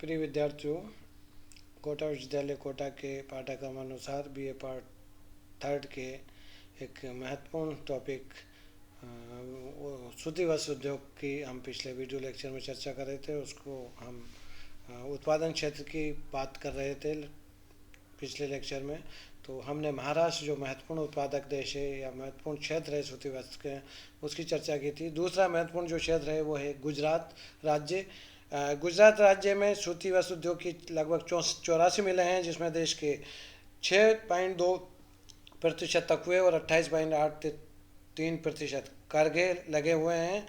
प्रिय विद्यार्थियों, कोटा विश्वविद्यालय कोटा के पाठ्यक्रम अनुसार बीए पार्ट थर्ड के एक महत्वपूर्ण टॉपिक सूती वस्त्र उद्योग की हम पिछले वीडियो लेक्चर में चर्चा कर रहे थे। उसको हम उत्पादन क्षेत्र की बात कर रहे थे पिछले लेक्चर में। तो हमने महाराष्ट्र जो महत्वपूर्ण उत्पादक देश है या महत्वपूर्ण क्षेत्र है सूती वस्त्र के, उसकी चर्चा की थी। दूसरा महत्वपूर्ण जो क्षेत्र है वो है गुजरात राज्य। गुजरात राज्य में सूती वस्त्र उद्योग की लगभग 84 मिलें हैं, जिसमें देश के 6.2% तकवे और 28.83% करघे लगे हुए हैं।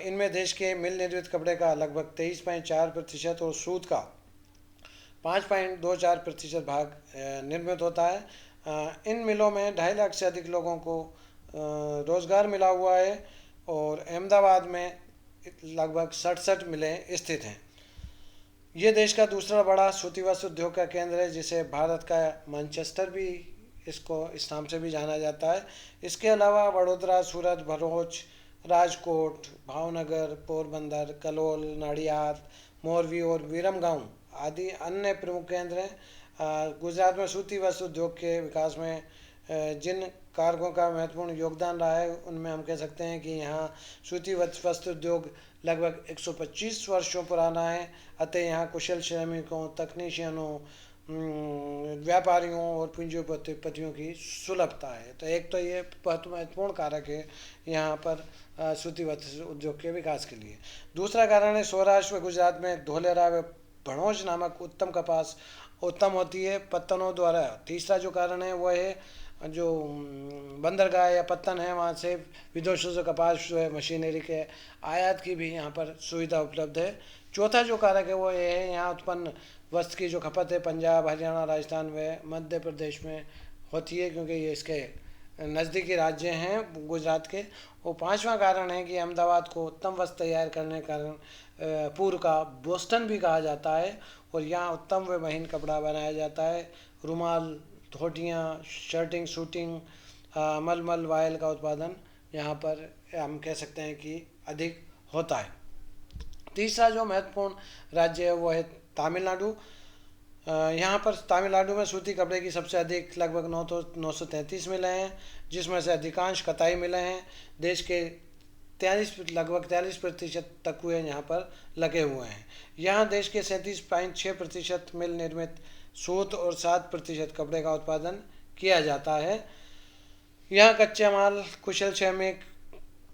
इनमें देश के मिल निर्मित कपड़े का लगभग 23.4% और सूत का 5.24% भाग निर्मित होता है। इन मिलों में 2.5 लाख से अधिक लोगों को रोज़गार मिला हुआ है और अहमदाबाद में लगभग 67 मिलें स्थित हैं। ये देश का दूसरा बड़ा सूती वस्त्र उद्योग का केंद्र है, जिसे भारत का मैनचेस्टर भी इसको इस नाम से भी जाना जाता है। इसके अलावा वडोदरा, सूरत, भरूच, राजकोट, भावनगर, पोरबंदर, कलोल, नाडियाद, मोरवी और विरमगांव आदि अन्य प्रमुख केंद्र हैं। गुजरात में सूती वस्त्र उद्योग के विकास में जिन कारकों का महत्वपूर्ण योगदान रहा है, उनमें हम कह सकते हैं कि यहाँ सूती वस्त्र उद्योग लगभग 125 वर्षों पुराना है। अतः यहाँ कुशल श्रमिकों, तकनीशियनों, व्यापारियों और पूंजीपतियों की सुलभता है। तो एक तो ये बहुत महत्वपूर्ण कारक है यहाँ पर सूती वस्त्र उद्योग के विकास के लिए। दूसरा कारण है सौराष्ट्र व गुजरात में धोलेरा व भणोज नामक उत्तम कपास उत्तम होती है पत्तनों द्वारा। तीसरा जो कारण है वो है जो बंदरगाह या पत्तन है, वहाँ से विदेशों से कपास जो है मशीनरी के आयात की भी यहाँ पर सुविधा उपलब्ध है। चौथा जो कारक है वो ये है, यहाँ उत्पन्न वस्त्र की जो खपत है पंजाब, हरियाणा, राजस्थान व मध्य प्रदेश में होती है, क्योंकि ये इसके नज़दीकी राज्य हैं गुजरात के। और पांचवा कारण है कि अहमदाबाद को उत्तम वस्त्र तैयार करने के कारण पूर्व का बोस्टन भी कहा जाता है और यहाँ उत्तम व महीन कपड़ा बनाया जाता है। रुमाल, धोतियाँ, शर्टिंग, शूटिंग, मलमल वायल का उत्पादन यहाँ पर हम कह सकते हैं कि अधिक होता है। तीसरा जो महत्वपूर्ण राज्य है वो है तमिलनाडु। यहाँ पर तमिलनाडु में सूती कपड़े की सबसे अधिक लगभग 933 मिलें हैं, जिसमें से अधिकांश कताई मिलें हैं। देश के लगभग 43% तकवे यहाँ पर लगे हुए हैं। यहाँ देश के 37.6% मिल निर्मित सूत और 7% कपड़े का उत्पादन किया जाता है। यहाँ कच्चे माल, कुशल श्रमिक,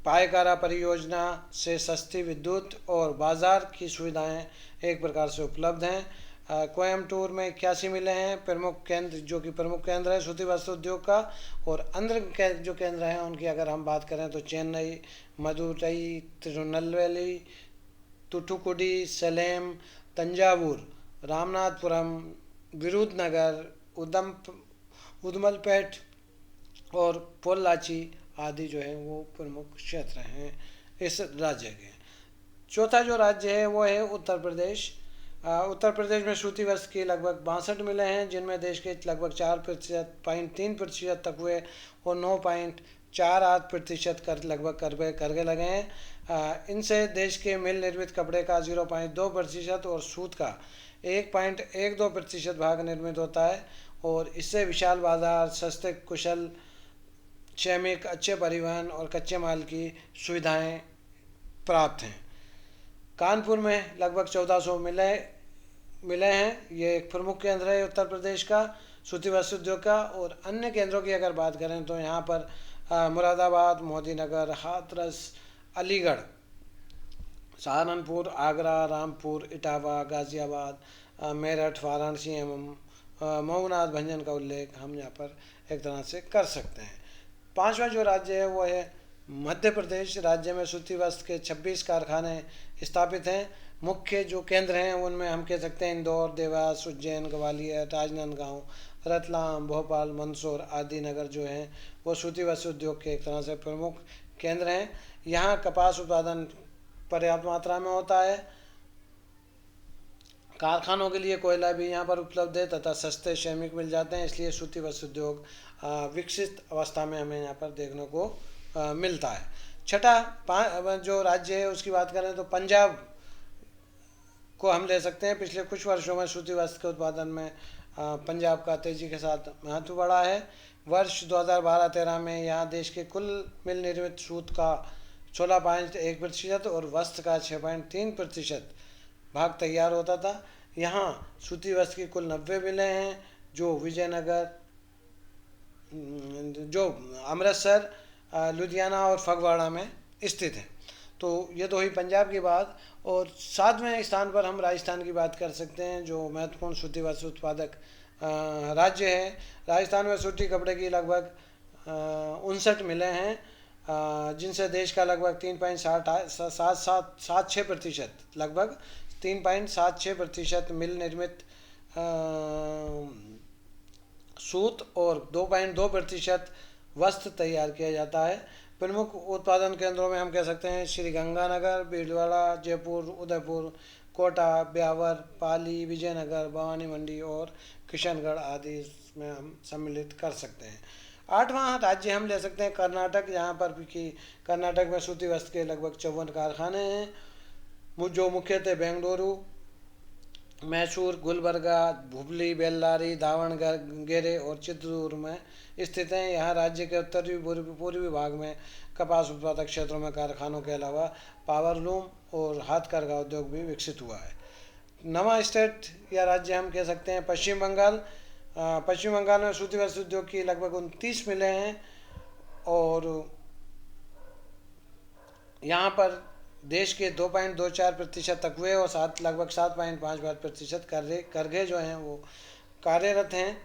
पायकारा परियोजना से सस्ती विद्युत और बाजार की सुविधाएं एक प्रकार से उपलब्ध हैं। कोयम्बटूर में 81 मिलें हैं, प्रमुख केंद्र जो कि प्रमुख केंद्र है सूती वस्त्र उद्योग का। और अंदर जो केंद्र हैं उनकी अगर हम बात करें तो चेन्नई, मदुरई, तिरुनेलवेली, तुथुकुडी, सलेम, तंजावुर, रामनाथपुरम, विरुधनगर, उदमलपेट और पोल्लाची आदि जो है वो प्रमुख क्षेत्र हैं इस राज्य के। चौथा जो राज्य है वो है उत्तर प्रदेश। उत्तर प्रदेश में सूती वस्त्र की लगभग 62 मिलें हैं, जिनमें देश के लगभग 4.3% तकवे और 9.48% कर लगभग करघे लगे हैं। इनसे देश के मिल निर्मित कपड़े का 0.2% और सूत का 1.12% भाग निर्मित होता है। और इससे विशाल बाजार, सस्ते कुशल श्रमिक, अच्छे परिवहन और कच्चे माल की सुविधाएं प्राप्त हैं। कानपुर में लगभग 1400 मिले हैं। ये एक प्रमुख केंद्र है उत्तर प्रदेश का सूती वस्त्र उद्योग का। और अन्य केंद्रों की अगर बात करें तो यहाँ पर मुरादाबाद, मोदीनगर, हाथरस, अलीगढ़, सहारनपुर, आगरा, रामपुर, इटावा, गाज़ियाबाद, मेरठ, वाराणसी एवं मऊनाथ भंजन का उल्लेख हम यहाँ पर एक तरह से कर सकते हैं। पांचवा जो राज्य है वो है मध्य प्रदेश। राज्य में सूती वस्त्र के 26 कारखाने स्थापित हैं। मुख्य जो केंद्र हैं उनमें हम कह सकते हैं इंदौर, देवास, उज्जैन, ग्वालियर, राजनांदगांव, रतलाम, भोपाल, मंदसौर आदि नगर जो हैं वो सूती वस्त्र उद्योग के एक तरह से प्रमुख केंद्र हैं। यहाँ कपास उत्पादन पर्याप्त मात्रा में होता है। कारखानों के लिए कोयला भी यहाँ पर उपलब्ध है तथा सस्ते श्रमिक मिल जाते हैं, इसलिए सूती वस्त्र उद्योग विकसित अवस्था में हमें यहाँ पर देखने को मिलता है। छठा जो राज्य है उसकी बात करें तो पंजाब को हम ले सकते हैं। पिछले कुछ वर्षों में सूती वस्त्र के उत्पादन में पंजाब का तेजी के साथ महत्व बढ़ा है। वर्ष 2012-13 में यहाँ देश के कुल मिल निर्मित सूत का 16.1% और वस्त्र का 6.3% भाग तैयार होता था। यहाँ सूती वस्त्र की कुल 90 मिलें हैं जो विजयनगर, जो अमृतसर, लुधियाना और फगवाड़ा में स्थित है। तो ये तो हुई पंजाब की बात। और 7वें स्थान पर हम राजस्थान की बात कर सकते हैं, जो महत्वपूर्ण सूती वस्त्र उत्पादक राज्य है। राजस्थान में सूती कपड़े की लगभग 59 मिलें हैं, जिनसे देश का लगभग 3.76% लगभग 3.76% मिल निर्मित सूत और 2.2% वस्त्र तैयार किया जाता है। प्रमुख उत्पादन केंद्रों में हम कह सकते हैं श्री गंगानगर, भीलवाड़ा, जयपुर, उदयपुर, कोटा, ब्यावर, पाली, विजयनगर, भवानी मंडी और किशनगढ़ आदि इसमें हम सम्मिलित कर सकते हैं। 8वां राज्य हम ले सकते हैं कर्नाटक, जहाँ पर कि कर्नाटक में सूती वस्त्र के लगभग 54 कारखाने हैं, जो मुख्यतः बेंगलुरु, मैसूर, गुलबर्गा, हुबली, बेल्लारी, दावणगेरे और चित्रदुर्ग में स्थित हैं। यहाँ राज्य के उत्तरी पूर्वी भाग में कपास उत्पादक क्षेत्रों में कारखानों के अलावा पावरलूम और हाथकरघा उद्योग भी विकसित हुआ है। 9वां स्टेट या राज्य हम कह सकते हैं पश्चिम बंगाल। पश्चिम बंगाल में सूती वस्त्र उद्योग की लगभग 29 मिलें हैं और यहाँ पर देश के 2.24% तकवे और लगभग 7.5% करघे जो हैं वो कार्यरत हैं।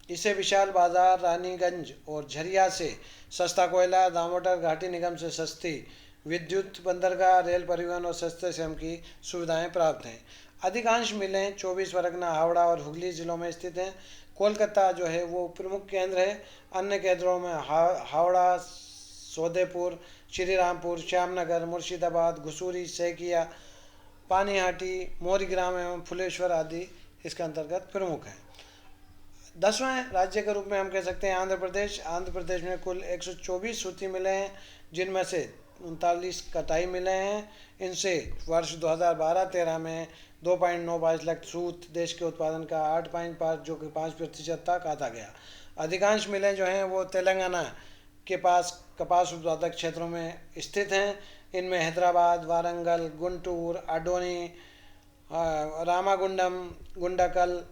इसे विशाल बाजार, रानीगंज और झरिया से सस्ता कोयला, दामोदर घाटी निगम से सस्ती विद्युत, बंदरगाह, रेल परिवहन और सस्ते श्रम की सुविधाएं प्राप्त हैं। अधिकांश मिलें 24 परगना, हावड़ा और हुगली जिलों में स्थित हैं। कोलकाता जो है वो प्रमुख केंद्र है। अन्य केंद्रों में हावड़ा, सौदेपुर, श्रीरामपुर, श्यामनगर, मुर्शिदाबाद, घुसूरी, सैकिया, पानीहाटी, मोरीग्राम एवं फुलेश्वर आदि इसके अंतर्गत प्रमुख हैं। 10वें राज्य के रूप में हम कह सकते हैं आंध्र प्रदेश। आंध्र प्रदेश में कुल 124 सूती मिलें हैं, जिनमें से 39 कटाई मिलें हैं। इनसे वर्ष 2012-13 में 2.95 लाख सूत देश के उत्पादन का 8.5 जो कि 5% तक आता गया। अधिकांश मिलें जो हैं वो तेलंगाना के पास कपास उत्पादक क्षेत्रों में स्थित हैं। इनमें हैदराबाद, वारंगल, गुंटूर, अडोनी, रामागुंडम, गुंडकल,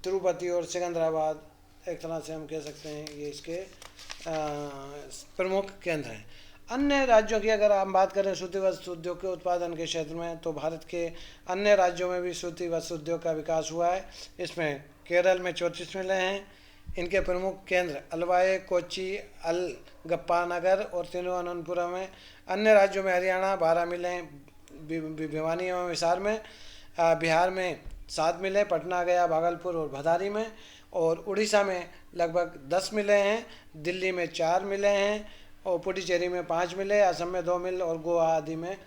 तिरुपति और सिकंदराबाद एक तरह से हम कह सकते हैं ये इसके प्रमुख केंद्र हैं। अन्य राज्यों की अगर हम बात करें सूती वस्त्र उद्योग के उत्पादन के क्षेत्र में, तो भारत के अन्य राज्यों में भी सूती वस्त्र उद्योग का विकास हुआ है। इसमें केरल में 34 मिलें हैं। इनके प्रमुख केंद्र अलवाई, कोच्चि, अलगप्पानगर और तिरुवनंतपुरम में। अन्य राज्यों में हरियाणा 12 मिलें, भिवानी एवं हिसार में। बिहार में 7 मिलें, पटना, गया, भागलपुर और भदारी में। और उड़ीसा में लगभग 10 मिलें हैं। दिल्ली में 4 मिलें हैं और पुडुचेरी में 5 मिले, असम में 2 मिल और गोवा आदि में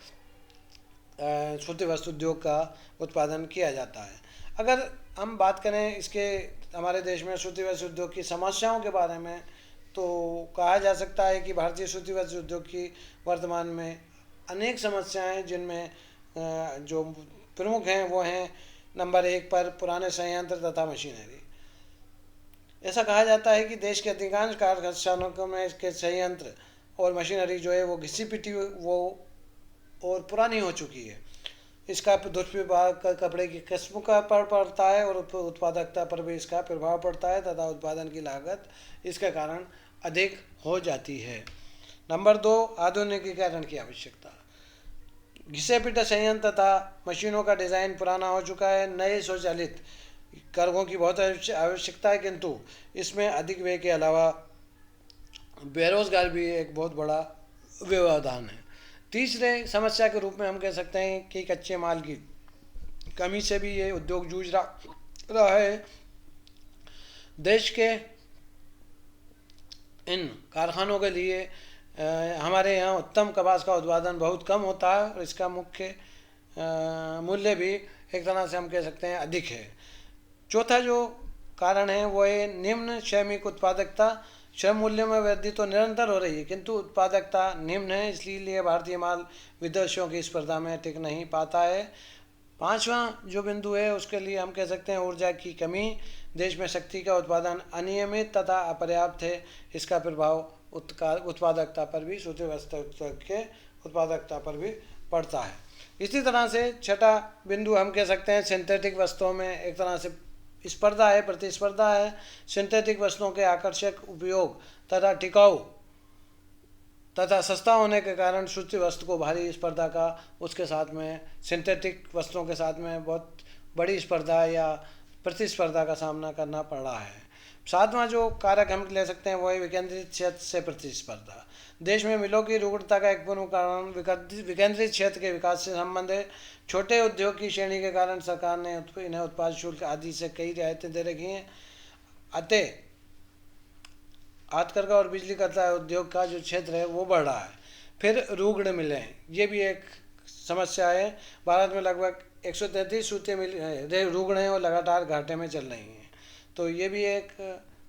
सूती वस्त्र उद्योग का उत्पादन किया जाता है। अगर हम बात करें इसके हमारे देश में सूती वस्त्र उद्योग की समस्याओं के बारे में, तो कहा जा सकता है कि भारतीय सूती वस्त्र उद्योग की वर्तमान में अनेक समस्याएं, जिनमें जो प्रमुख हैं वो हैं नंबर 1 पर पुराने संयंत्र तथा मशीनरी। ऐसा कहा जाता है कि देश के अधिकांश कारखानों में इसके संयंत्र और मशीनरी जो है वो घिसी पिटी वो और पुरानी हो चुकी है। इसका दुष्प्रभाव कपड़े की किस्म का पड़ता है और उत्पादकता पर भी इसका प्रभाव पड़ता है तथा उत्पादन की लागत इसके कारण अधिक हो जाती है। नंबर 2, आधुनिकीकरण की आवश्यकता। घिसे पिटे संयंत्र तथा मशीनों का डिज़ाइन पुराना हो चुका है। नए स्वचालित करघों की बहुत आवश्यकता है, किंतु इसमें अधिक व्यय के अलावा बेरोजगार भी एक बहुत बड़ा व्यवधान है। तीसरे समस्या के रूप में हम कह सकते हैं कि कच्चे माल की कमी से भी ये उद्योग जूझ रहा है। देश के इन कारखानों के लिए हमारे यहाँ उत्तम कपास का उत्पादन बहुत कम होता है और इसका मुख्य मूल्य भी एक तरह से हम कह सकते हैं अधिक है। चौथा जो कारण है वो है निम्न श्रमिक उत्पादकता। श्रम मूल्य में वृद्धि तो निरंतर हो रही है, किंतु उत्पादकता निम्न है, इसलिए भारतीय माल विदेशियों की स्पर्धा में टिक नहीं पाता है। पांचवा जो बिंदु है उसके लिए हम कह सकते हैं ऊर्जा की कमी। देश में शक्ति का उत्पादन अनियमित तथा अपर्याप्त है, इसका प्रभाव उत्पादकता पर भी, सूती वस्त्र के उत्पादकता पर भी पड़ता है। इसी तरह से छठा बिंदु हम कह सकते हैं सिंथेटिक वस्त्रों में एक तरह से स्पर्धा है, प्रतिस्पर्धा है। सिंथेटिक वस्त्रों के आकर्षक उपयोग तथा टिकाऊ तथा सस्ता होने के कारण सूती वस्त्र को भारी स्पर्धा का उसके साथ में सिंथेटिक वस्त्रों के साथ में बहुत बड़ी स्पर्धा या प्रतिस्पर्धा का सामना करना पड़ रहा है। सातवां जो कारक हम ले सकते हैं वो है विकेंद्रित क्षेत्र से प्रतिस्पर्धा। देश में मिलों की रुग्णता का एक प्रमुख कारण विकेंद्रित क्षेत्र के विकास से संबंध है। छोटे उद्योग की श्रेणी के कारण सरकार ने इन्हें उत्पाद शुल्क आदि से कई रियायतें दे रखी हैं। अतः हाथकरघा और बिजली कर्ता उद्योग का जो क्षेत्र है वो बढ़ रहा है। फिर रुग्ण मिलें, ये भी एक समस्या है। भारत में लगभग 133 सूती मिल रुग्ण हैं और लगातार घाटे में चल रही हैं, तो ये भी एक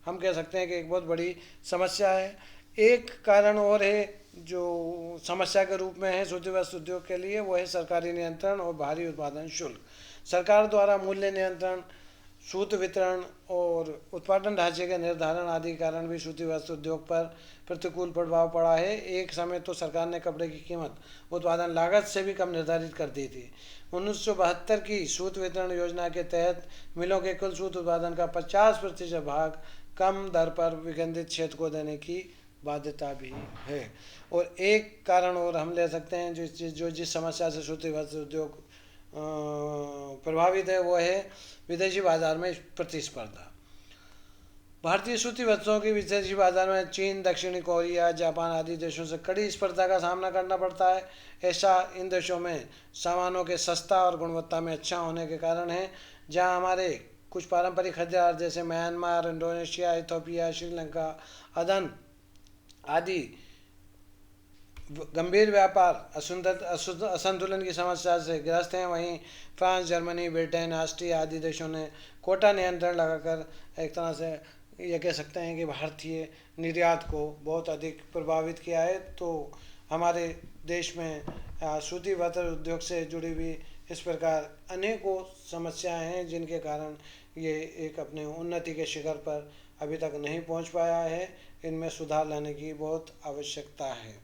हम कह सकते हैं कि एक बहुत बड़ी समस्या है। एक कारण और है जो समस्या के रूप में है सूती वस्त्र उद्योग के लिए, वो है सरकारी नियंत्रण और भारी उत्पादन शुल्क। सरकार द्वारा मूल्य नियंत्रण, सूत वितरण और उत्पादन ढांचे के निर्धारण आदि के कारण भी सूती वस्त्र उद्योग पर प्रतिकूल प्रभाव पड़ा है। एक समय तो सरकार ने कपड़े की कीमत उत्पादन लागत से भी कम निर्धारित कर दी थी। 1972 की सूत वितरण योजना के तहत मिलों के कुल सूत उत्पादन का 50% भाग कम दर पर विकेंद्रित क्षेत्र को देने की बाध्यता भी है। और एक कारण और हम ले सकते हैं जो जिस समस्या से सूती वस्त्र उद्योग प्रभावित है वो है विदेशी बाजार में प्रतिस्पर्धा। भारतीय सूती वस्त्रों की विदेशी बाजार में चीन, दक्षिणी कोरिया, जापान आदि देशों से कड़ी स्पर्धा का सामना करना पड़ता है। ऐसा इन देशों में सामानों के सस्ता और गुणवत्ता में अच्छा होने के कारण है। जहां हमारे कुछ पारंपरिक खरीदार जैसे म्यांमार, इंडोनेशिया, इथोपिया, श्रीलंका, अदन आदि गंभीर व्यापार असंतुलन की समस्या से ग्रस्त हैं, वहीं फ्रांस, जर्मनी, ब्रिटेन, ऑस्ट्रिया आदि देशों ने कोटा नियंत्रण लगाकर एक तरह से ये कह सकते हैं कि भारतीय निर्यात को बहुत अधिक प्रभावित किया है। तो हमारे देश में सूती वस्त्र उद्योग से जुड़ी हुई इस प्रकार अनेकों समस्याएं हैं जिनके कारण ये एक अपने उन्नति के शिखर पर अभी तक नहीं पहुंच पाया है। इनमें सुधार लाने की बहुत आवश्यकता है।